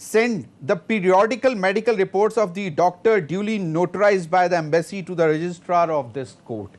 send the periodical medical reports of the doctor duly notarized by the embassy to the registrar of this court।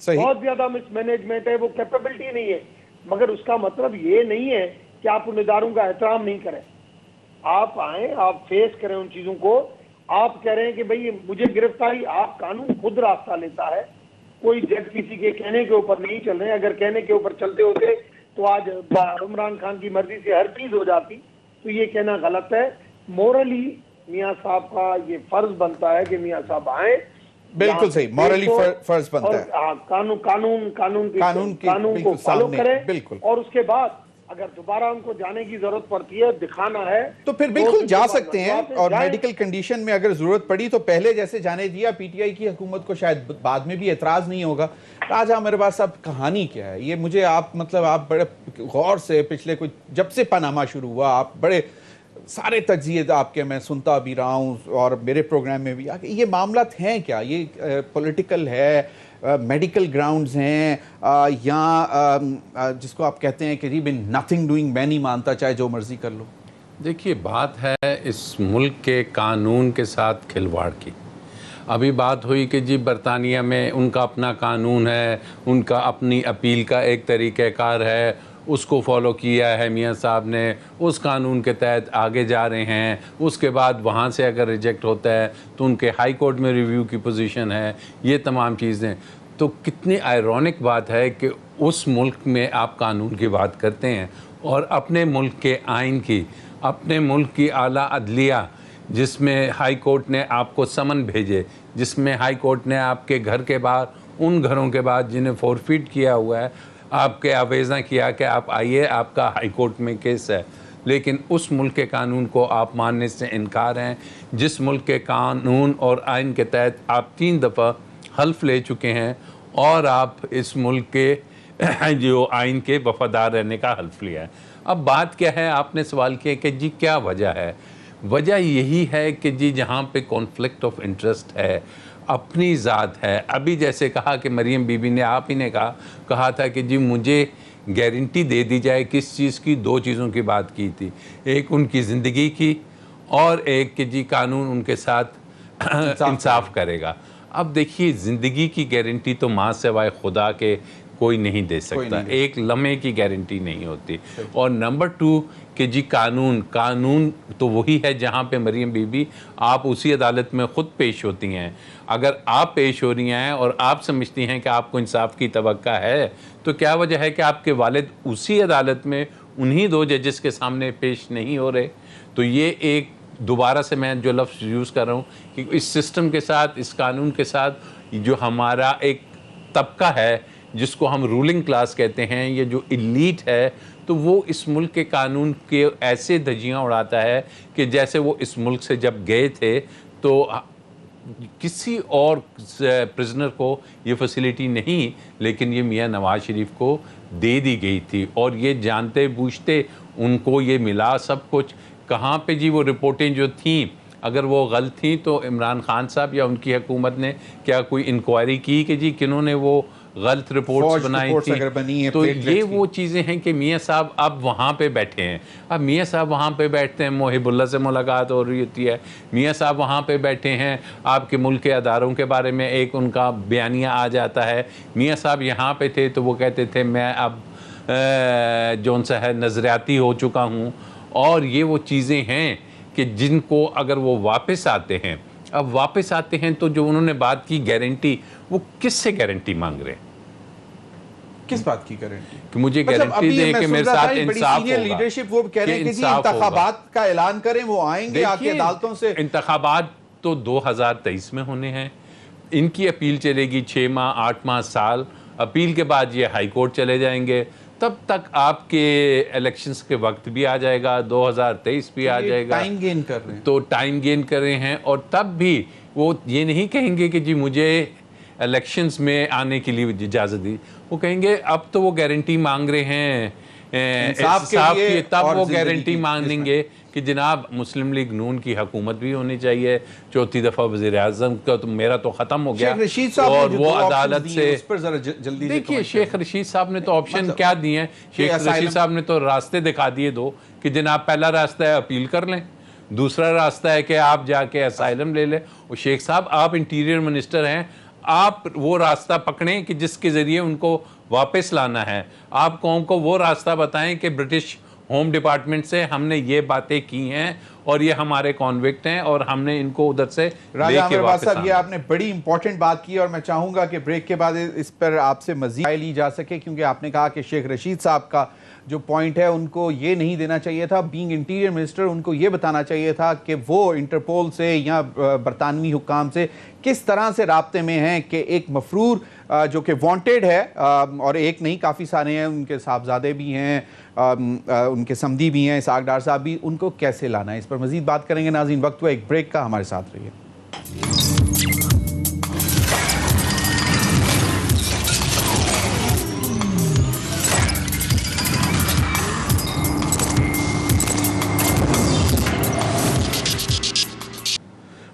صحیح. بہت زیادہ مس management ہے, وہ capability نہیں ہے. مگر اس کا مطلب یہ نہیں ہے کہ آپ ان اداروں کا احترام نہیں کریں. آپ آئیں, آپ فیس کریں ان چیزوں کو. آپ کہہ رہے ہیں کہ بھئی مجھے گرفتاری, آپ قانون خود راستہ لیتا ہے. کوئی جج کسی کے کہنے کے اوپر نہیں چل رہے ہیں. اگر کہنے کے اوپر چلتے ہوتے تو آج عمران خان کی مرضی سے ہر چیز ہو جاتی. تو یہ کہنا غلط ہے. مورلی میاں صاحب کا یہ فرض بنتا ہے کہ میاں صاحب آئیں. بالکل صحیح, مورلی فرض بنتا ہے, قانون کو فالو کریں. اور اس کے بعد اگر دوبارہ ان کو جانے کی ضرورت پڑتی ہے, دکھانا ہے, تو پھر بالکل جا سکتے ہیں. اور میڈیکل کنڈیشن میں اگر ضرورت پڑی تو پہلے جیسے جانے دیا. پی ٹی آئی کی حکومت کو شاید بعد میں بھی اعتراض نہیں ہوگا. راجہ میرے پاس اب کہانی کیا ہے یہ مجھے آپ مطلب آپ بڑے غور سے پچھلے کچھ جب سے پاناما شروع ہوا آپ بڑے سارے تجزیے آپ کے میں سنتا بھی رہا ہوں اور میرے پروگرام میں بھی یہ معاملات ہیں کیا, یہ پولیٹیکل ہے, میڈیکل گراؤنڈز ہیں, یا جس کو آپ کہتے ہیں کہ جی بن نتھنگ ڈوئنگ میں نہیں مانتا چاہے جو مرضی کر لو. دیکھیے بات ہے اس ملک کے قانون کے ساتھ کھلواڑ کی. ابھی بات ہوئی کہ جی برطانیہ میں ان کا اپنا قانون ہے, ان کا اپنی اپیل کا ایک طریقہ کار ہے, اس کو فالو کیا ہے میاں صاحب نے, اس قانون کے تحت آگے جا رہے ہیں. اس کے بعد وہاں سے اگر ریجیکٹ ہوتا ہے تو ان کے ہائی کورٹ میں ریویو کی پوزیشن ہے. یہ تمام چیزیں تو کتنی آئرونک بات ہے کہ اس ملک میں آپ قانون کی بات کرتے ہیں اور اپنے ملک کے آئین کی, اپنے ملک کی اعلیٰ عدلیہ جس میں ہائی کورٹ نے آپ کو سمن بھیجے, جس میں ہائی کورٹ نے آپ کے گھر کے باہر ان گھروں کے بعد جنہیں فورفیٹ کیا ہوا ہے آپ کے آویزاں کیا کہ آپ آئیے آپ کا ہائی کورٹ میں کیس ہے, لیکن اس ملک کے قانون کو آپ ماننے سے انکار ہیں, جس ملک کے قانون اور آئین کے تحت آپ 3 دفعہ حلف لے چکے ہیں اور آپ اس ملک کے جو آئین کے وفادار رہنے کا حلف لیا ہے. اب بات کیا ہے, آپ نے سوال کیا کہ جی کیا وجہ ہے. وجہ یہی ہے کہ جی جہاں پہ کانفلکٹ آف انٹرسٹ ہے, اپنی ذات ہے. ابھی جیسے کہا کہ مریم بی بی نے, آپ ہی نے کہا تھا کہ جی مجھے گارنٹی دے دی جائے کس چیز کی, 2 چیزوں کی بات کی تھی, ایک ان کی زندگی کی اور ایک کہ جی قانون ان کے ساتھ انصاف کرے گا. اب دیکھیے زندگی کی گارنٹی تو ماں سوائے خدا کے کوئی نہیں دے سکتا, ایک لمحے کی گارنٹی نہیں ہوتی. اور نمبر 2 کہ جی قانون تو وہی ہے جہاں پہ مریم بی بی آپ اسی عدالت میں خود پیش ہوتی ہیں. اگر آپ پیش ہو رہی ہیں اور آپ سمجھتی ہیں کہ آپ کو انصاف کی توقع ہے تو کیا وجہ ہے کہ آپ کے والد اسی عدالت میں انہی 2 ججز کے سامنے پیش نہیں ہو رہے. تو یہ ایک دوبارہ سے میں جو لفظ یوز کر رہا ہوں کہ اس سسٹم کے ساتھ, اس قانون کے ساتھ جو ہمارا ایک طبقہ ہے جس کو ہم رولنگ کلاس کہتے ہیں, یہ جو ایلیٹ ہے, تو وہ اس ملک کے قانون کے ایسے دھجیاں اڑاتا ہے کہ جیسے وہ اس ملک سے جب گئے تھے تو کسی اور پرزنر کو یہ فیسلٹی نہیں, لیکن یہ میاں نواز شریف کو دے دی گئی تھی. اور یہ جانتے بوجھتے ان کو یہ ملا سب کچھ. کہاں پہ جی وہ رپورٹیں جو تھیں اگر وہ غلط تھیں تو عمران خان صاحب یا ان کی حکومت نے کیا کوئی انکوائری کی کہ جی کنہوں نے وہ غلط رپورٹس بنائی تھی؟ تو یہ وہ چیزیں ہیں کہ میاں صاحب اب وہاں پہ بیٹھے ہیں. اب میاں صاحب وہاں پہ بیٹھتے ہیں, محب اللہ سے ملاقات ہو رہی ہوتی ہے, میاں صاحب وہاں پہ بیٹھے ہیں, آپ کے ملک کے اداروں کے بارے میں ایک ان کا بیانیہ آ جاتا ہے. میاں صاحب یہاں پہ تھے تو وہ کہتے تھے میں اب جون سا ہے نظریاتی ہو چکا ہوں. اور یہ وہ چیزیں ہیں کہ جن کو اگر وہ واپس آتے ہیں, اب واپس آتے ہیں تو جو انہوں نے بات کی گارنٹی, وہ کس سے گارنٹی مانگ رہے ہیں؟ کس بات کی گارنٹی کہ مجھے گارنٹی دیں کہ میرے ساتھ انصاف ہوگا. لیڈرشپ وہ کہہ رہے ہیں کہ جی انتخابات کا اعلان کریں, وہ آئیں گے آ کے عدالتوں سے. انتخابات تو 2023 میں ہونے ہیں. ان کی اپیل چلے گی 6 ماہ 8 ماہ سال. اپیل کے بعد یہ ہائی کورٹ چلے جائیں گے. تب تک آپ کے الیکشنز کے وقت بھی آ جائے گا, 2023 بھی آ جائے گا. ٹائم گین کر رہے ہیں. تو ٹائم گین کر رہے ہیں. اور تب بھی وہ یہ نہیں کہیں گے کہ جی مجھے الیکشنز میں آنے کے لیے اجازت دی. وہ کہیں گے اب تو وہ گارنٹی مانگ رہے ہیں انصاف کی, تب وہ گارنٹی مانگیں گے کہ جناب مسلم لیگ نون کی حکومت بھی ہونی چاہیے. 4تھی دفعہ وزیر اعظم کا تو میرا تو ختم ہو گیا. اور وہ عدالت سے دیکھیے شیخ رشید صاحب نے تو آپشن کیا دیے ہیں. شیخ رشید صاحب نے تو راستے دکھا دیے 2 کہ جناب پہلا راستہ ہے اپیل کر لیں, دوسرا راستہ ہے کہ آپ جا کے اسائلم لے لیں. اور شیخ صاحب آپ انٹیریئر منسٹر ہیں, آپ وہ راستہ پکڑیں کہ جس کے ذریعے ان کو واپس لانا ہے. آپ قوم کو وہ راستہ بتائیں کہ برٹش ہوم ڈپارٹمنٹ سے ہم نے یہ باتیں کی ہیں اور یہ ہمارے کانوکٹ ہیں اور ہم نے ان کو ادھر سے لے کے واپس صاحب یہ آپ نے بڑی امپورٹنٹ بات کی اور میں چاہوں گا کہ بریک کے بعد اس پر آپ سے مزید لی جا سکے، کیونکہ آپ نے کہا کہ شیخ رشید صاحب کا جو پوائنٹ ہے ان کو یہ نہیں دینا چاہیے تھا، بینگ انٹیریئر منسٹر ان کو یہ بتانا چاہیے تھا کہ وہ انٹرپول سے یا برطانوی حکام سے کس طرح سے رابطے میں ہیں کہ ایک مفرور جو کہ وانٹیڈ ہے اور ایک نہیں کافی سارے ہیں، ان کے صاحبزادے بھی ہیں، ان کے سمدی بھی ہیں، اسحاق ڈار صاحب بھی، ان کو کیسے لانا ہے، اس پر مزید بات کریں گے. ناظرین وقت ہوا ایک بریک کا، ہمارے ساتھ رہیے.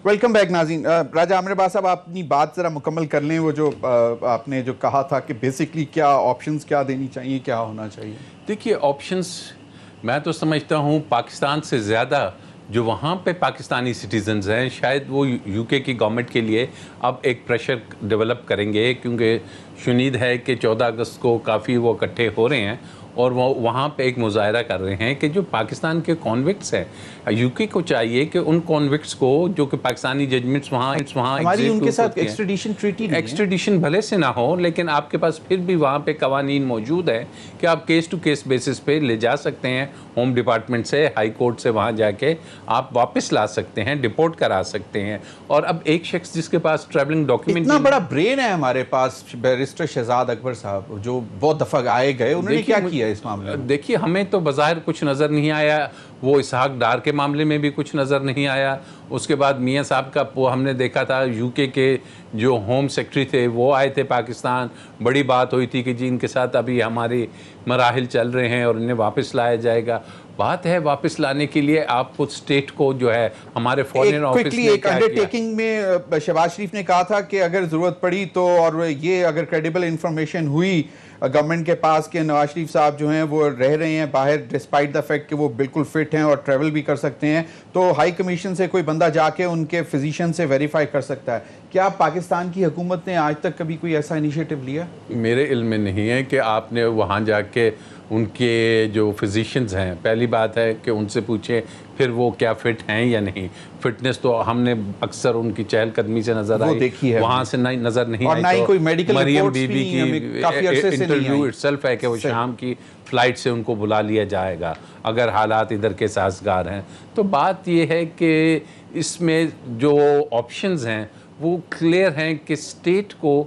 ویلکم بیک ناظرین. راجہ عامر عباس صاحب آپ اپنی بات ذرا مکمل کر لیں، وہ جو آپ نے جو کہا تھا کہ بیسکلی کیا آپشنز کیا دینی چاہیے، کیا ہونا چاہیے. دیکھیے آپشنز میں تو سمجھتا ہوں پاکستان سے زیادہ جو وہاں پہ پاکستانی سٹیزنز ہیں شاید وہ یو کے کی گورنمنٹ کے لیے اب ایک پریشر ڈیولپ کریں گے، کیونکہ شنید ہے کہ 14 اگست کو کافی وہ اکٹھے ہو رہے ہیں اور وہ وہاں پہ ایک مظاہرہ کر رہے ہیں کہ جو پاکستان کے کانوکٹس ہیں یو کے کو چاہیے کہ ان کانوکٹس کو جو کہ پاکستانی ججمنٹس وہاں ہماری ان کے ساتھ ایکسٹریڈیشن ٹریٹی ایکسٹریڈیشن بھلے سے نہ ہو، لیکن آپ کے پاس پھر بھی وہاں پہ قوانین موجود ہیں کہ آپ کیس ٹو کیس بیسس پہ لے جا سکتے ہیں، ہوم ڈپارٹمنٹ سے، ہائی کورٹ سے وہاں جا کے آپ واپس لا سکتے ہیں، ڈپورٹ کرا سکتے ہیں. اور اب ایک شخص جس کے پاس ٹریولنگ ڈاکیومنٹ اتنا بڑا برین ہے ہمارے پاس، بیرسٹر شہزاد اکبر صاحب جو بہت دفعہ آئے گئے، انہوں نے کیا کیا اس معاملے میں؟ دیکھیے ہمیں تو بظاہر کچھ نظر نہیں آیا، وہ اسحاق ڈار کے معاملے میں بھی کچھ نظر نہیں آیا. اس کے بعد میاں صاحب کا وہ ہم نے دیکھا تھا، یو کے جو ہوم سیکرٹری تھے وہ آئے تھے پاکستان، بڑی بات ہوئی تھی کہ جی ان کے ساتھ ابھی ہمارے مراحل چل رہے ہیں اور انہیں واپس لایا جائے گا. بات ہے واپس لانے کے لیے آپ کو اسٹیٹ کو جو ہے ہمارے فورن آفس نے ایک انڈر ٹیکنگ میں شہباز شریف نے کہا تھا کہ اگر ضرورت پڑی تو، اور یہ اگر کریڈیبل انفارمیشن ہوئی گورنمنٹ کے پاس کہ نواز شریف صاحب جو ہیں وہ رہ رہے ہیں باہر ڈسپائٹ دا فیکٹ کہ وہ بالکل فٹ ہیں اور ٹریول بھی کر سکتے ہیں، تو ہائی کمیشن سے کوئی بندہ جا کے ان کے فزیشین سے ویریفائی کر سکتا ہے. کیا پاکستان کی حکومت نے آج تک کبھی کوئی ایسا انیشیٹو لیا؟ میرے علم میں نہیں ہے کہ آپ نے وہاں جا کے ان کے جو فزیشینز ہیں، پہلی بات ہے کہ ان سے پوچھیں پھر وہ کیا فٹ ہیں یا نہیں. فٹنس تو ہم نے اکثر ان کی چہل قدمی سے نظر آئی، وہاں سے نظر نہیں آئی. اور نہ ہی کوئی میڈیکل مریم بی بی کی انٹرویو اٹسیلف ہے کہ وہ شام کی فلائٹ سے ان کو بلا لیا جائے گا اگر حالات ادھر کے سازگار ہیں. تو بات یہ ہے کہ اس میں جو آپشنز ہیں وہ کلیئر ہیں کہ اسٹیٹ کو،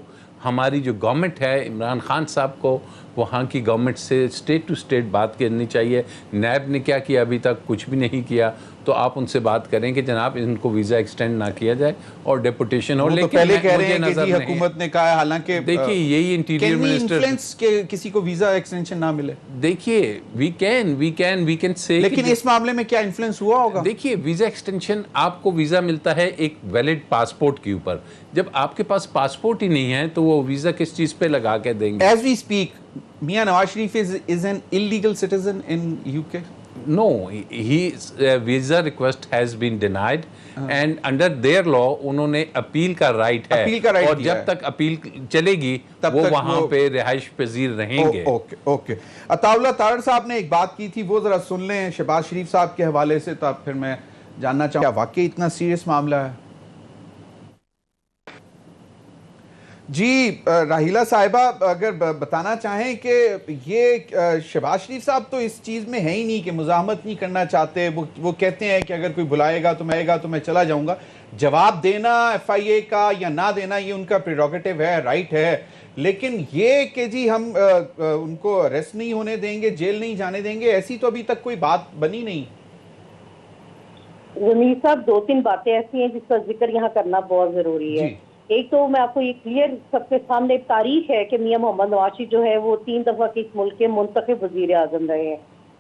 ہماری جو گورنمنٹ ہے عمران خان صاحب کو وہاں کی گورنمنٹ سے اسٹیٹ ٹو اسٹیٹ بات کرنی چاہیے. نیب نے کیا کیا ابھی تک؟ کچھ بھی نہیں کیا. تو آپ ان سے بات کریں کہ جناب ان کو ویزا ایکسٹینڈ نہ کیا جائے اور ڈیپوٹیشن ہو. لیکن پہلے کہہ رہے ہیں کہ حکومت نے کہا ہے، حالانکہ دیکھیے یہی انٹیریئر منسٹر کہ کسی کو ویزا ایکسٹینشن نہ ملے. دیکھیے وی کین سے، لیکن اس معاملے میں کیا انفلوئنس ہوا ہوگا؟ دیکھیے ویزا ایکسٹینشن، آپ کو ویزا ملتا ہے ایک ویلڈ پاسپورٹ کے اوپر. جب آپ کے پاس پاسپورٹ ہی نہیں ہے تو وہ ویزا کس چیز پہ لگا کے دیں گے؟ As we speak Mian Nawaz Sharif is an illegal citizen in UK? No, his visa request has been denied and under their law انہوں نے اپیل کا رائٹ ہے اور جب تک اپیل چلے گی وہ وہاں پہ رہائش پذیر رہیں گے. اوکے. عطاءاللہ تارڑ صاحب نے ایک بات کی تھی، وہ ذرا سن لیں شہباز شریف صاحب کے حوالے سے، تو پھر میں جاننا چاہوں کیا واقعی اتنا سیریس معاملہ ہے؟ جی راحیلہ صاحبہ اگر بتانا چاہیں کہ یہ شہباز شریف صاحب تو اس چیز میں ہے ہی نہیں کہ مزاحمت نہیں کرنا چاہتے، وہ کہتے ہیں کہ اگر کوئی بلائے گا تو میں چلا جاؤں گا. جواب دینا ایف آئی اے کا یا نہ دینا یہ ان کا پریروگیٹو ہے، رائٹ ہے، لیکن یہ کہ جی ہم ان کو اریسٹ نہیں ہونے دیں گے، جیل نہیں جانے دیں گے، ایسی تو ابھی تک کوئی بات بنی نہیں. ضمیر صاحب 2-3 باتیں ایسی ہیں جس کا ذکر یہاں کرنا بہت ضروری ہے. ایک تو میں آپ کو یہ کلیئر سب کے سامنے تاریخ ہے کہ میاں محمد نواز شریف جو ہے وہ 3 دفعہ کے اس ملک کے منتخب وزیر اعظم رہے ہیں.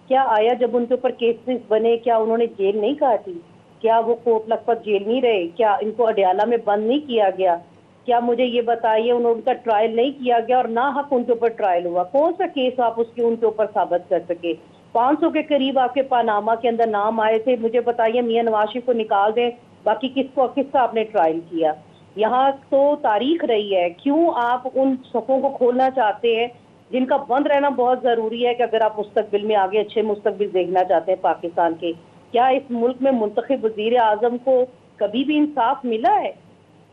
کیا آیا جب ان کے اوپر کیسز بنے کیا انہوں نے جیل نہیں کاٹی؟ کیا وہ کوٹ لکھپت جیل نہیں رہے؟ کیا ان کو اڈیالہ میں بند نہیں کیا گیا؟ کیا مجھے یہ بتائیے ان کا ٹرائل نہیں کیا گیا اور نہ حق ان کے اوپر ٹرائل ہوا؟ کون سا کیس آپ اس کے ان کے اوپر ثابت کر سکے؟ 500 کے قریب آپ کے پاناما کے اندر نام آئے تھے. مجھے بتائیے میاں نواز شریف کو نکال دیں، باقی کس کا آپ نے ٹرائل کیا؟ یہاں تو تاریخ رہی ہے، کیوں آپ ان صفوں کو کھولنا چاہتے ہیں جن کا بند رہنا بہت ضروری ہے کہ اگر آپ مستقبل میں آگے اچھے مستقبل دیکھنا چاہتے ہیں پاکستان کے؟ کیا اس ملک میں منتخب وزیر اعظم کو کبھی بھی انصاف ملا ہے؟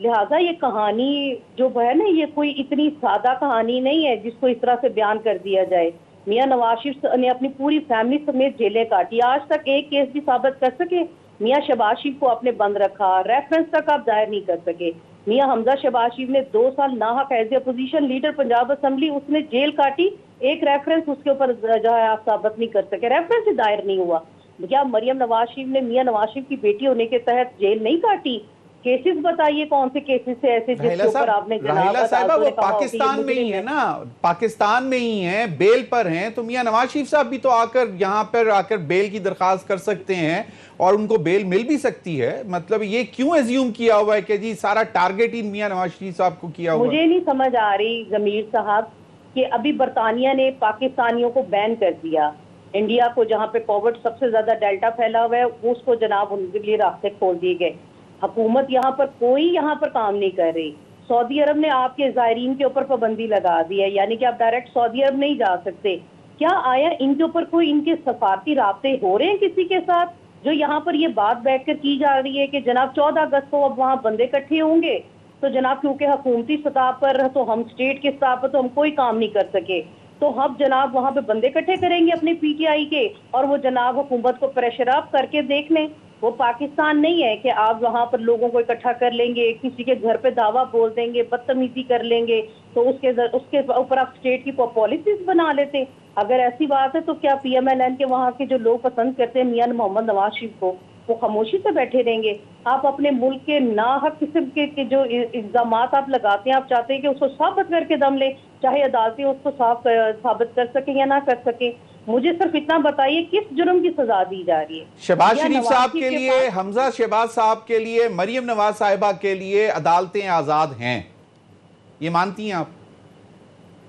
لہٰذا یہ کہانی جو ہے نا، یہ کوئی اتنی سادہ کہانی نہیں ہے جس کو اس طرح سے بیان کر دیا جائے۔ میاں نواز شریف نے اپنی پوری فیملی سمیت جیلیں کاٹی، آج تک ایک کیس بھی ثابت کر سکے؟ میاں شہباز شریف کو آپ نے بند رکھا، ریفرنس تک آپ دائر نہیں کر سکے۔ میاں حمزہ شہباز شریف نے 2 سال ناحق as a opposition leader Punjab assembly, اس نے جیل کاٹی، ایک ریفرنس اس کے اوپر جو ہے آپ ثابت نہیں کر سکے، ریفرنس ہی دائر نہیں ہوا۔ کیا مریم نواز شریف نے میاں نواز شریف کی بیٹی ہونے کے تحت جیل نہیں کاٹی؟ کیسز بتائیے کون سے کیسز سے ایسے جس کے اوپر آپ نے راہیلہ صاحبہ وہ پاکستان میں ہی ہے نا، پاکستان میں ہی ہیں، بیل پر ہیں، تو میاں نواز شریف صاحب بھی تو یہاں پر آ کر بیل کی درخواست کر سکتے ہیں اور ان کو بیل مل بھی سکتی ہے۔ مطلب یہ کیوں ایزیوم کیا ہوا ہے کہ جی سارا ٹارگٹ ہی میاں نواز شریف صاحب کو کیا ہوا ہے؟ مجھے نہیں سمجھ آ رہی ضمیر صاحب کہ ابھی برطانیہ نے پاکستانیوں کو بین کر دیا، انڈیا کو جہاں پہ کووڈ سب سے زیادہ ڈیلٹا پھیلا ہوا ہے اس کو جناب ان کے لیے راستے کھول دیے گئے۔ حکومت کوئی یہاں پر کام نہیں کر رہی۔ سعودی عرب نے آپ کے زائرین کے اوپر پابندی لگا دی ہے، یعنی کہ آپ ڈائریکٹ سعودی عرب نہیں جا سکتے۔ کیا آیا ان کے اوپر کوئی ان کے سفارتی رابطے ہو رہے ہیں کسی کے ساتھ، جو یہاں پر یہ بات بیٹھ کر کی جا رہی ہے کہ جناب 14 اگست کو اب وہاں بندے اکٹھے ہوں گے تو جناب کیونکہ حکومتی سطح پر تو ہم اسٹیٹ کے سطح پر تو ہم کوئی کام نہیں کر سکے، تو ہم جناب وہاں پہ بندے اکٹھے کریں گے اپنے پی ٹی آئی کے اور وہ جناب حکومت کو پریشر اپ کر کے دیکھ لیں۔ وہ پاکستان نہیں ہے کہ آپ وہاں پر لوگوں کو اکٹھا کر لیں گے، کسی کے گھر پہ دعویٰ بول دیں گے، بدتمیزی کر لیں گے تو اس کے اوپر آپ اسٹیٹ کی پالیسیز بنا لیتے۔ اگر ایسی بات ہے تو کیا پی ایم ایل این کے وہاں کے جو لوگ پسند کرتے ہیں میاں محمد نواز شریف کو، وہ خاموشی سے بیٹھے رہیں گے؟ آپ اپنے ملک کے ناحق قسم کے جو الزامات آپ لگاتے ہیں، آپ چاہتے ہیں کہ اس کو ثابت کر کے دم لیں، چاہے عدالتیں اس کو ثابت کر سکیں یا نہ کر سکیں۔ مجھے صرف اتنا بتائیے کس جرم کی سزا دی جا رہی ہے؟ شہباز شریف صاحب کے لیے، حمزہ شہباز صاحب کے لیے، مریم نواز صاحبہ کے لیے عدالتیں آزاد ہیں، یہ مانتی ہیں آپ؟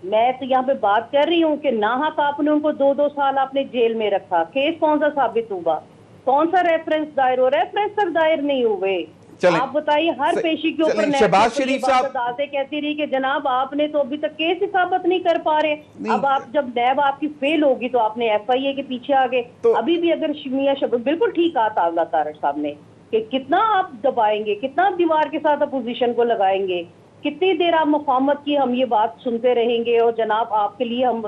میں تو یہاں پہ بات کر رہی ہوں کہ ناحق آپ نے ان کو 2 سال آپ نے جیل میں رکھا، کیس کون سا ثابت ہوا؟ کون سا ریفرنس دائر ہو؟ ریفرنس تک دائر نہیں ہوئے۔ آپ بتائیے ہر پیشی کے اوپر شہباز شریف صاحب عدالتیں کہتی رہی کہ جناب آپ نے تو ابھی تک کیس ہی ثابت نہیں کر پا رہے، اب آپ جب نیب آپ کی فیل ہوگی تو آپ نے ایف آئی اے کے پیچھے آگے۔ ابھی بھی اگر میاں بالکل ٹھیک کہا تھا اللہ طارق صاحب نے کہ کتنا آپ دبائیں گے، کتنا دیوار کے ساتھ اپوزیشن کو لگائیں گے، کتنی دیر آپ مفاہمت کی ہم یہ بات سنتے رہیں گے اور جناب آپ کے لیے ہم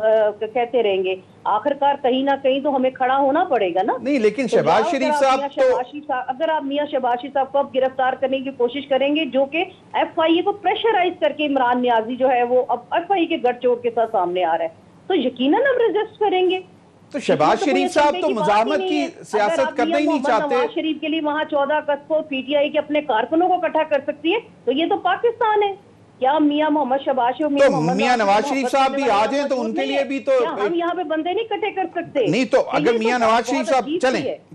کہتے رہیں گے؟ آخرکار کہیں نہ کہیں تو ہمیں کھڑا ہونا پڑے گا نا۔ نہیں لیکن شہباز شریف صاحب تو اگر آپ میاں شہباز شریف صاحب کو اب گرفتار کرنے کی کوشش کریں گے، جو کہ ایف آئی اے کو پریشرائز کر کے عمران نیازی جو ہے وہ اب ایف آئی اے کے گڑ چوٹ کے ساتھ سامنے آ رہا ہے، تو یقیناً ہم ریزسٹ کریں گے۔ تو شہباز شریف صاحب تو مزاحمت کی سیاست کرنا ہی نہیں چاہتے۔ نواز شریف کے لیے وہاں 14 اگست کو پی ٹی آئی کے اپنے کارکنوں کو اکٹھا کر سکتی ہے، تو یہ تو پاکستان ہے۔ کیا میاں محمد شہباز شریف میاں نواز شریف صاحب بھی آ جائیں تو ان کے لیے بھی تو ہم یہاں پہ بندے نہیں اکٹھے کر سکتے؟ نہیں تو اگر میاں نواز شریف صاحب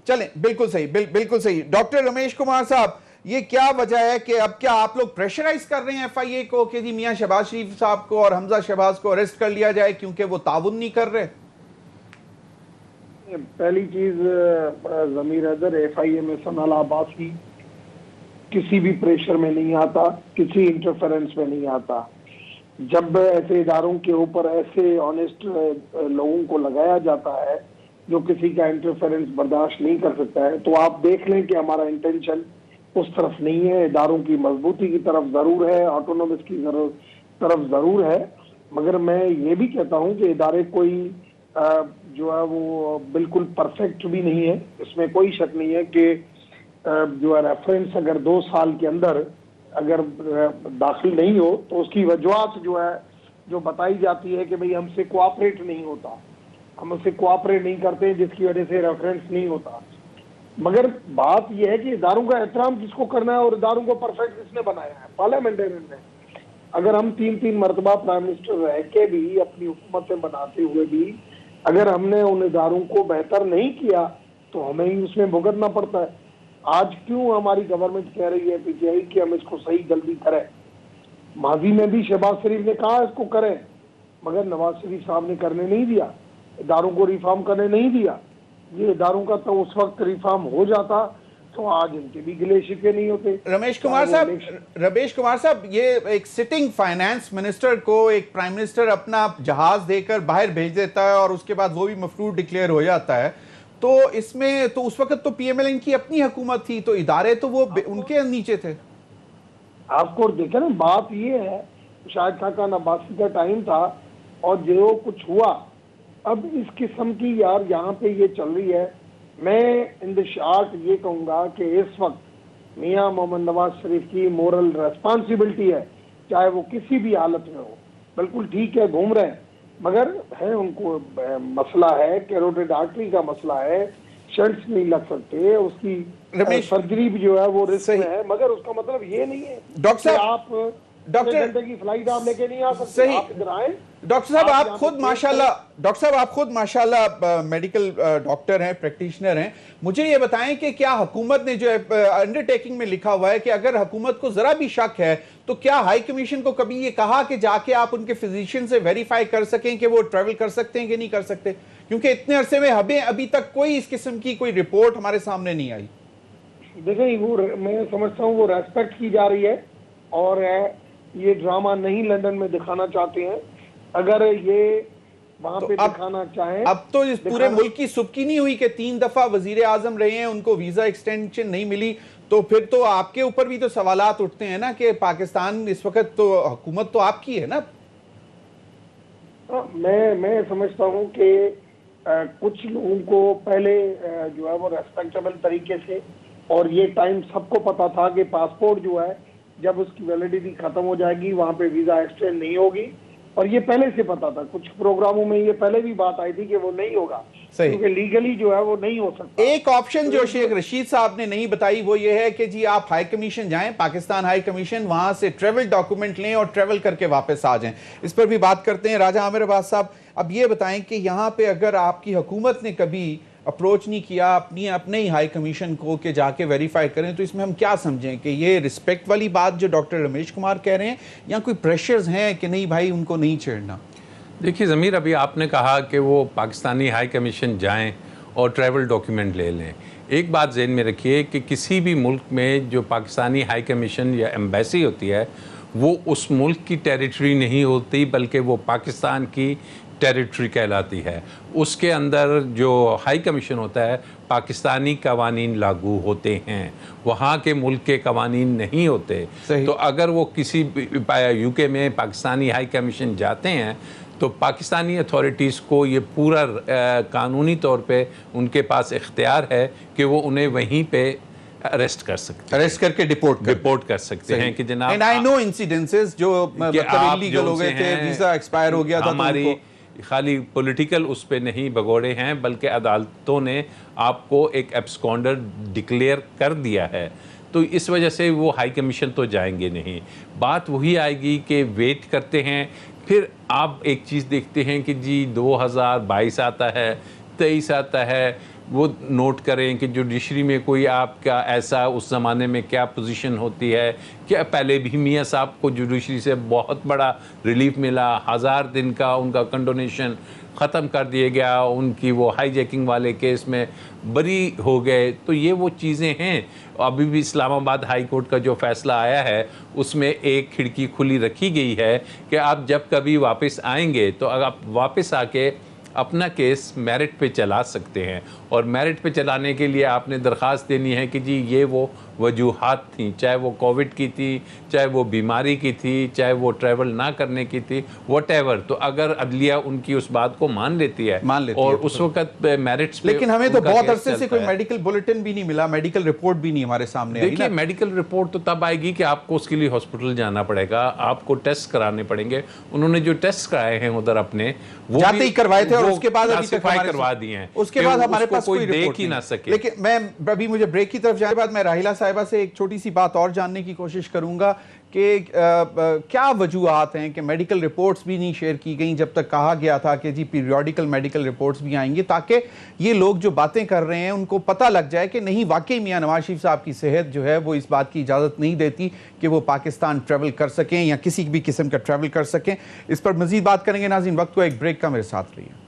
چلیں بالکل صحیح، بالکل صحیح۔ ڈاکٹر رمیش کمار صاحب، یہ کیا وجہ ہے کہ اب کیا آپ لوگ پریشرائز کر رہے ہیں ایف آئی اے کو کہ جی میاں شہباز شریف صاحب کو اور حمزہ شہباز کو اریسٹ کر لیا جائے کیونکہ وہ تعاون نہیں کر رہے؟ پہلی چیز ضمیر حیدر، ایف آئی اے میں ثناء عباسی کسی بھی پریشر میں نہیں آتا، کسی انٹرفیرنس میں نہیں آتا۔ جب ایسے اداروں کے اوپر ایسے آنےسٹ لوگوں کو لگایا جاتا ہے جو کسی کا انٹرفیرنس برداشت نہیں کر سکتا ہے، تو آپ دیکھ لیں کہ ہمارا انٹینشن اس طرف نہیں ہے۔ اداروں کی مضبوطی کی طرف ضرور ہے، آٹونومس کی طرف ضرور ہے، مگر میں یہ بھی کہتا ہوں کہ ادارے کوئی جو ہے وہ بالکل پرفیکٹ بھی نہیں ہے۔ اس میں کوئی شک نہیں ہے کہ جو ہے ریفرنس اگر 2 سال کے اندر اگر داخل نہیں ہو تو اس کی وجوہات جو ہے جو بتائی جاتی ہے کہ بھئی ہم سے کوآپریٹ نہیں ہوتا، ہم اس سے کوآپریٹ نہیں کرتے جس کی وجہ سے ریفرنس نہیں ہوتا۔ مگر بات یہ ہے کہ اداروں کا احترام کس کو کرنا ہے اور اداروں کو پرفیکٹ کس نے بنایا ہے؟ پارلیمنٹرین نے۔ اگر ہم 3 مرتبہ پرائم منسٹر رہ کے بھی، اپنی حکومتیں بناتے ہوئے بھی اگر ہم نے ان اداروں کو بہتر نہیں کیا تو ہمیں ہی اس میں بھگتنا پڑتا ہے۔ آج کیوں ہماری گورنمنٹ کہہ رہی ہے پی ٹی آئی کہ ہم اس کو صحیح جلدی کریں؟ ماضی میں بھی شہباز شریف نے کہا اس کو کریں، مگر نواز شریف صاحب نے کرنے نہیں دیا، اداروں کو ریفارم کرنے نہیں دیا۔ یہ اداروں کا تو اس وقت ریفارم ہو جاتا تو آج ان کے بھی گلے شکوے نہیں ہوتے. رمیش کمار صاحب یہ ایک سٹنگ فائنانس منسٹر کو ایک پرائم منسٹر اپنا جہاز دے کر باہر بھیج دیتا ہے اور اس کے بعد وہ بھی مفرور ڈکلیئر ہو جاتا ہے, تو اس میں تو اس وقت تو پی ایم ایل این کی اپنی حکومت تھی, تو ادارے تو وہ ان کے نیچے تھے. آپ کو دیکھیں نا, بات یہ ہے شاہد خاقان عباسی کا ٹائم تھا اور جو کچھ ہوا, اب اس قسم کی یار یہاں پہ یہ چل رہی ہے. میں ان دی شارٹ یہ کہوں گا کہ اس وقت میاں محمد نواز شریف کی مورل ریسپانسبلٹی ہے, چاہے وہ کسی بھی حالت میں ہو. بالکل ٹھیک ہے گھوم رہے ہیں, مگر ہے ان کو مسئلہ ہے, کیروٹیڈ آرٹری کا مسئلہ ہے, شرٹس نہیں لگ سکتے, اس کی سرجری بھی جو ہے وہ رسک میں ہے, مگر اس کا مطلب یہ نہیں ہے ڈاکٹر صاحب آپ گھنٹے کی فلائٹ آپ لے کے نہیں آ سکتے. آپ ادھر آئیں. ڈاکٹر صاحب آپ خود ماشاءاللہ میڈیکل ڈاکٹر ہیں, پریکٹیشنر ہیں, مجھے یہ بتائیں کہ کیا حکومت نے جو انڈر ٹیکنگ میں لکھا ہوا ہے کہ اگر حکومت کو ذرا بھی شک ہے تو کیا ہائی کمیشن کو کبھی یہ کہا کہ جا کے آپ ان کے فزیشین سے ویریفائی کر سکیں کہ وہ ٹریول کر سکتے ہیں کہ نہیں کر سکتے, کیونکہ اتنے عرصے میں ابھی تک کوئی اس قسم کی کوئی رپورٹ ہمارے سامنے نہیں آئی. دیکھیں وہ میں سمجھتا ہوں وہ ریسپیکٹ کی جا رہی ہے اور یہ ڈرامہ نہیں لندن میں دکھانا چاہتے ہیں. اگر یہ وہاں پہ دکھانا چاہیں, اب تو اس پورے ملک کی سبکی نہیں ہوئی کہ 3 دفعہ وزیر اعظم رہے ہیں, ان کو ویزا ایکسٹینشن نہیں ملی, تو پھر تو آپ کے اوپر بھی تو سوالات اٹھتے ہیں نا کہ پاکستان اس وقت تو حکومت تو آپ کی ہے نا. میں سمجھتا ہوں کہ کچھ لوگوں کو پہلے جو ہے وہ ریسپیکٹیبل طریقے سے, اور یہ ٹائم سب کو پتا تھا کہ پاسپورٹ جو ہے جب اس کی ویلیڈیٹی ختم ہو جائے گی وہاں پہ ویزا ایکسٹینڈ نہیں ہوگی, اور یہ پہلے سے پتا تھا. کچھ پروگراموں میں یہ پہلے بھی بات آئی تھی کہ وہ نہیں ہوگا, کیونکہ لیگلی جو ہے وہ نہیں ہو سکتا. ایک آپشن جو شیخ رشید صاحب نے نہیں بتائی وہ یہ ہے کہ جی آپ ہائی کمیشن جائیں, پاکستان ہائی کمیشن, وہاں سے ٹریول ڈاکومنٹ لیں اور ٹریول کر کے واپس آ جائیں. اس پر بھی بات کرتے ہیں. راجہ عامر عباس صاحب, اب یہ بتائیں کہ یہاں پہ اگر آپ کی حکومت نے کبھی اپروچ نہیں کیا اپنے ہی ہائی کمیشن کو کہ جا کے ویریفائی کریں, تو اس میں ہم کیا سمجھیں کہ یہ رسپیکٹ والی بات جو ڈاکٹر رمیش کمار کہہ رہے ہیں, یا کوئی پریشرز ہیں کہ نہیں بھائی ان کو نہیں چھیڑنا؟ دیکھیے ضمیر, ابھی آپ نے کہا کہ وہ پاکستانی ہائی کمیشن جائیں اور ٹریول ڈاکیومنٹ لے لیں. ایک بات ذہن میں رکھیے کہ کسی بھی ملک میں جو پاکستانی ہائی کمیشن یا ایمبیسی ہوتی ہے وہ اس ملک کی ٹیریٹری نہیں ہوتی, بلکہ وہ پاکستان کی ٹیریٹری کہلاتی ہے. اس کے اندر جو ہائی کمیشن ہوتا ہے پاکستانی قوانین لاگو ہوتے ہیں, وہاں کے ملک کے قوانین نہیں ہوتے. تو اگر وہ کسی یو کے میں پاکستانی ہائی کمیشن جاتے ہیں تو پاکستانی اتھارٹیز کو یہ پورا قانونی طور پہ ان کے پاس اختیار ہے کہ وہ انہیں وہیں پہ اریسٹ کر سکتے ہیں, اریسٹ کر کے ڈپورٹ کر سکتے ہیں کہ جناب And I know incidences جو illegal ہو گئے تھے, ویزا ایکسپائر ہو گیا تھا. ہماری خالی پولیٹیکل اس پہ نہیں بگوڑے ہیں, بلکہ عدالتوں نے آپ کو ایک ایبسکونڈر ڈکلیئر کر دیا ہے. تو اس وجہ سے وہ ہائی کمیشن تو جائیں گے نہیں. بات وہی آئے گی کہ ویٹ کرتے ہیں. پھر آپ ایک چیز دیکھتے ہیں کہ جی 2022 آتا ہے, 23 آتا ہے, وہ نوٹ کریں کہ جوڈیشری میں کوئی آپ کا ایسا اس زمانے میں کیا پوزیشن ہوتی ہے. کیا پہلے بھی میاں صاحب کو جوڈیشری سے بہت بڑا ریلیف ملا, 1000 دن کا ان کا کنڈونیشن ختم کر دیا گیا, ان کی وہ ہائی جیکنگ والے کیس میں بری ہو گئے. تو یہ وہ چیزیں ہیں. ابھی بھی اسلام آباد ہائی کورٹ کا جو فیصلہ آیا ہے اس میں ایک کھڑکی کھلی رکھی گئی ہے کہ آپ جب کبھی واپس آئیں گے تو آپ واپس آ کے اپنا کیس میرٹ پہ چلا سکتے ہیں, اور میرٹ پہ چلانے کے لیے آپ نے درخواست دینی ہے کہ جی یہ وہ وجوہات تھیں, چاہے وہ کووڈ کی تھی, چاہے وہ بیماری کی تھی, چاہے وہ ٹریول نہ کرنے کی تھی, واٹ ایور. تو اگر عدلیہ ان کی اس بات کو مان لیتی ہے اور اس وقت میرٹس پہ, لیکن ہمیں تو بہت عرصے سے کوئی میڈیکل بلیٹن بھی نہیں ملا, میڈیکل رپورٹ بھی نہیں ہمارے سامنے آئی. دیکھیے میڈیکل رپورٹ تو تب آئے گی کہ آپ کو اس کے لیے ہاسپٹل جانا پڑے گا, آپ کو ٹیسٹ کرانے پڑیں گے. انہوں نے جو ٹیسٹ کرائے ہیں ادھر اپنے وہ جاتے ہی کروائے تھے, اور اس کے بعد کروا دیے ہیں, اس کے بعد ہمارے پاس کوئی دیکھ ہی نہ سکے. لیکن میں ابھی مجھے بریک کی طرف جانے کے بعد میں راہیلہ صاحبہ سے ایک چھوٹی سی بات اور جاننے کی کوشش کروں گا کہ کیا وجوہات ہیں کہ میڈیکل رپورٹس بھی نہیں شیئر کی گئیں, جب تک کہا گیا تھا کہ جی پیریوڈیکل میڈیکل رپورٹس بھی آئیں گی, تاکہ یہ لوگ جو باتیں کر رہے ہیں ان کو پتہ لگ جائے کہ نہیں واقعی میاں نواز شریف صاحب کی صحت جو ہے وہ اس بات کی اجازت نہیں دیتی کہ وہ پاکستان ٹریول کر سکیں یا کسی بھی قسم کا ٹریول کر سکیں. اس پر مزید بات کریں گے. ناظرین وقت کو ایک بریک کا, میرے ساتھ رہیے.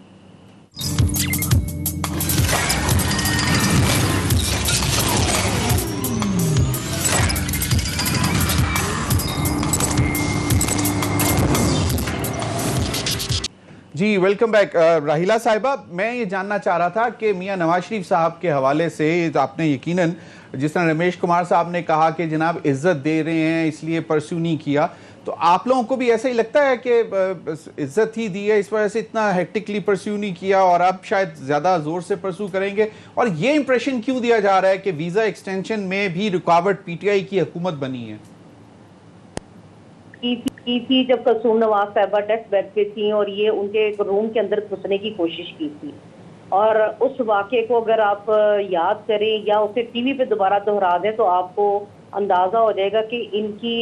جی ویلکم بیک راہیلہ صاحبہ. میں یہ جاننا چاہ رہا تھا کہ میاں نواز شریف صاحب کے حوالے سے آپ نے یقیناً جس طرح رمیش کمار صاحب نے کہا کہ جناب عزت دے رہے ہیں اس لیے پرسیو نہیں کیا, تو آپ لوگوں کو بھی ایسا ہی لگتا ہے کہ عزت ہی دی ہے اس وجہ سے اتنا ہیکٹکلی پرسیو نہیں کیا اور اب شاید زیادہ زور سے پرسیو کریں گے؟ اور یہ امپریشن کیوں دیا جا رہا ہے کہ ویزا ایکسٹینشن میں بھی رکاوٹ پی ٹی آئی کی حکومت بنی ہے؟ کی تھی جب کلثوم نواز صاحبہ ڈیتھ بیڈ پہ تھیں اور یہ ان کے ایک روم کے اندر گھسنے کی کوشش کی تھی, اور اس واقعے کو اگر آپ یاد کریں یا اسے ٹی وی پہ دوبارہ دہرا دیں تو آپ کو اندازہ ہو جائے گا کہ ان کی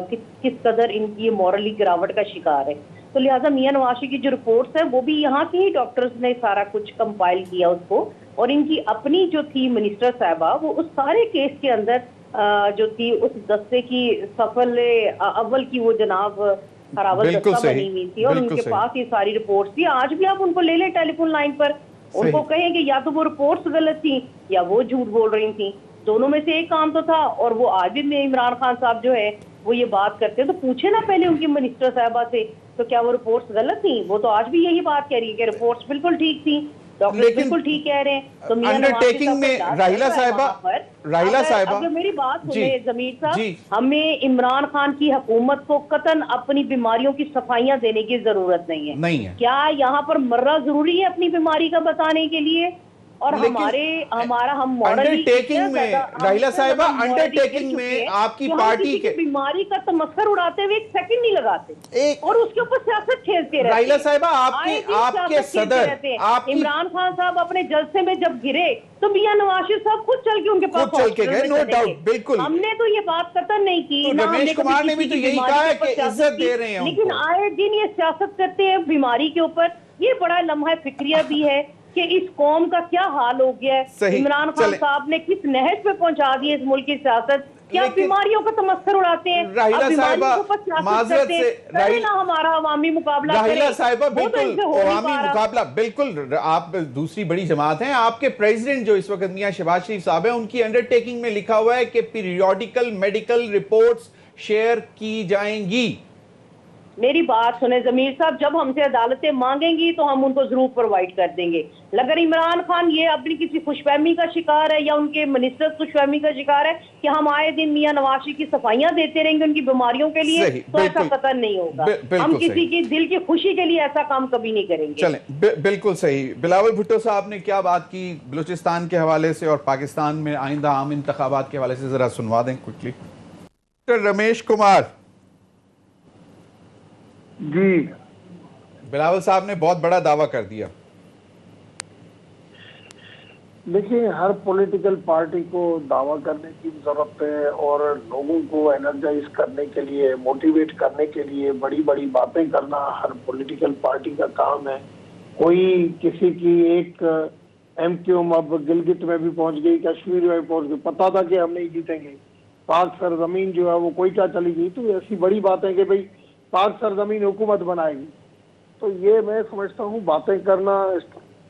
کس قدر ان کی مورلی گراوٹ کا شکار ہے. تو لہٰذا میاں نواز شریف کی جو رپورٹس ہیں وہ بھی یہاں کے ہی ڈاکٹرز نے سارا کچھ کمپائل کیا اس کو, اور ان کی اپنی جو تھی منسٹر صاحبہ وہ اس سارے کیس کے اندر جو تھی اس دستے کی سفل اول کی وہ جناب ہراول دستہ بنی ہوئی تھی, اور ان کے پاس یہ ساری رپورٹس تھی. آج بھی آپ ان کو لے لیں ٹیلی فون لائن پر, ان کو کہیں کہ یا تو وہ رپورٹس غلط تھیں یا وہ جھوٹ بول رہی تھیں, دونوں میں سے ایک کام تو تھا. اور وہ آج بھی عمران خان صاحب جو ہے وہ یہ بات کرتے ہیں تو پوچھے نا پہلے ان کی منسٹر صاحبہ سے تو کیا وہ رپورٹس غلط تھیں؟ وہ تو آج بھی یہی بات کہہ رہی ہے کہ رپورٹس بالکل ٹھیک تھیں, ڈاکٹر بالکل ٹھیک کہہ رہے ہیں. تو انڈرٹیکنگ میں راہیلہ صاحبہ اگر میری بات سنیں ضمیر صاحب, ہمیں عمران خان کی حکومت کو قطعاً اپنی بیماریوں کی صفائیاں دینے کی ضرورت نہیں ہے. کیا یہاں پر مرنا ضروری ہے اپنی بیماری کا بتانے کے لیے؟ اور ہم انڈرٹیکنگ میں راہیلہ صاحبہ انڈرٹیکنگ میں آپ کی پارٹی کے بیماری کا تمسخر اڑاتے ہوئے ایک سیکنڈ نہیں لگاتے اور اس کے اوپر سیاست کھیلتے رہتے. راہیلہ صاحبہ آپ کے صدر عمران خان صاحب اپنے جلسے میں جب گرے تو میاں نواز شریف صاحب خود چل کے ان کے پاس گئے, نو ڈاؤٹ, بالکل. ہم نے تو یہ بات قطعاً نہیں کی, رمیش کمار نے بھی تو یہی کہا ہے کہ عزت دے رہے ہیں, لیکن آئے دن یہ سیاست کرتے ہیں بیماری کے اوپر. یہ بڑا لمحہ فکریہ بھی ہے کہ اس قوم کا کیا حال ہو گیا ہے. عمران خان صاحب نے کس نہج پہ پہنچا دی اس ملک کی سیاست, کیا بیماریوں کا تمسخر اڑاتے ہیں. راہیلہ صاحبہ معذرت سے ہمارا عوامی مقابلہ راہیلہ صاحبہ بالکل عوامی مقابلہ, بالکل آپ دوسری بڑی جماعت ہیں. آپ کے پریزیڈنٹ جو اس وقت میاں شہباز شریف صاحب ہیں, ان کی انڈرٹیکنگ میں لکھا ہوا ہے کہ پیریوڈیکل میڈیکل رپورٹس شیئر کی جائیں گی. میری بات سنیں ضمیر صاحب, جب ہم سے عدالتیں مانگیں گی تو ہم ان کو ضرور پرووائڈ کر دیں گے. اگر عمران خان یہ اپنی کسی خوش فہمی کا شکار ہے یا ان کے منسٹر خوش فہمی کا شکار ہے کہ ہم آئے دن میاں نواز شریف کی صفائیاں دیتے رہیں گے ان کی بیماریوں کے لیے, تو ایسا قطعاً نہیں ہوگا. ہم کسی کی دل کی خوشی کے لیے ایسا کام کبھی نہیں کریں گے. چلیں, بالکل صحیح. بلاول بھٹو صاحب نے کیا بات کی بلوچستان کے حوالے سے اور پاکستان میں آئندہ عام انتخابات کے حوالے سے, ذرا سنوا دیں کوئکلی. رمیش کمار جی, بلاول صاحب نے بہت بڑا دعویٰ کر دیا. دیکھیں, ہر پولیٹیکل پارٹی کو دعویٰ کرنے کی ضرورت ہے اور لوگوں کو انرجائز کرنے کے لیے, موٹیویٹ کرنے کے لیے بڑی بڑی باتیں کرنا ہر پولیٹیکل پارٹی کا کام ہے. کوئی کسی کی ایک ایم کیو اب گلگت میں بھی پہنچ گئی, کشمیر میں بھی پہنچ گئی, پتا تھا کہ ہم نہیں جیتیں گے. پاک سرزمین جو ہے وہ کوئٹہ چلی گئی, تو ایسی بڑی بات ہے کہ بھئی پاک سرزمین حکومت بنائے گی. تو یہ میں سمجھتا ہوں باتیں کرنا,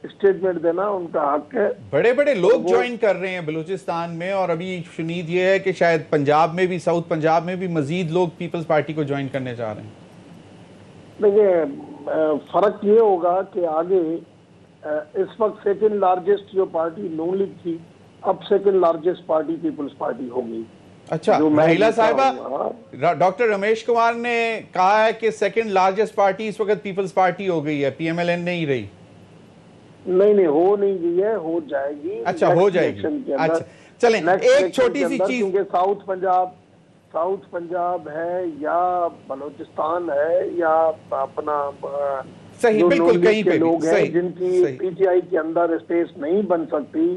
اسٹیٹمنٹ دینا ان کا حق ہے. بڑے بڑے لوگ جوائن کر رہے ہیں بلوچستان میں, اور ابھی شنید یہ ہے کہ شاید پنجاب میں بھی, ساؤتھ پنجاب میں بھی مزید لوگ پیپلز پارٹی کو جوائن کرنے جا رہے ہیں. دیکھیں, فرق یہ ہوگا کہ آگے اس وقت سیکنڈ لارجسٹ جو پارٹی نون لیگ تھی, اب second largest party Peoples Party ہو گئی. اچھا, راہیلہ صاحبہ, ڈاکٹر رمیش کمار نے کہا ہے کہ سیکنڈ لارجسٹ پارٹی اس وقت پیپلز پارٹی ہو گئی ہے, پی ایم ایل این نہیں رہی. نہیں, ہو نہیں گئی ہے, ہو جائے گی. اچھا, ہو جائے گی. اچھا چلیں, ایک چھوٹی سی چیز, کیونکہ ساؤتھ پنجاب ہے یا بلوچستان ہے یا اپنا صحیح, بالکل کہیں پہ لوگ ہیں جن کی پی ٹی آئی کے اندر اسپیس نہیں بن سکتی,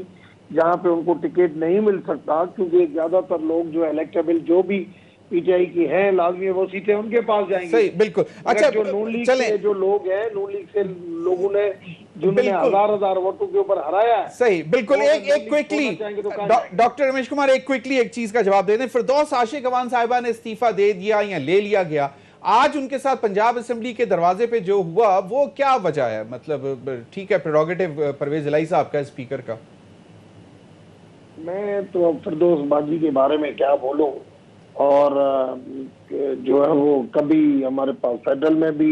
جہاں پہ ان کو ٹکٹ نہیں مل سکتا, کیونکہ زیادہ تر لوگ جو الیکٹیبل جو بھی پی ٹی آئی کی ہیں لازمی وہ سیٹیں ان کے پاس جائیں گی. صحیح, بالکل. اچھا, جو نون لیگ کے جو لوگ ہیں, نون لیگ سے لوگوں نے جنہوں نے ہزار ووٹوں کے اوپر ہرایا ہے. صحیح, بالکل. ایک کوئکلی ڈاکٹر رمیش کمار, ایک کوئکلی ایک چیز کا جواب دے دیں. فردوس عاشق اوان صاحبہ نے استعفیٰ دے دیا یا لے لیا گیا, آج ان کے ساتھ پنجاب اسمبلی کے دروازے پہ جو ہوا وہ کیا وجہ ہے؟ مطلب ٹھیک ہے پریروگیٹو پرویز الہی صاحب کا, اسپیکر کا. میں تو فردوس باجی کے بارے میں کیا بولوں, اور جو ہے وہ کبھی ہمارے پاس فیڈرل میں بھی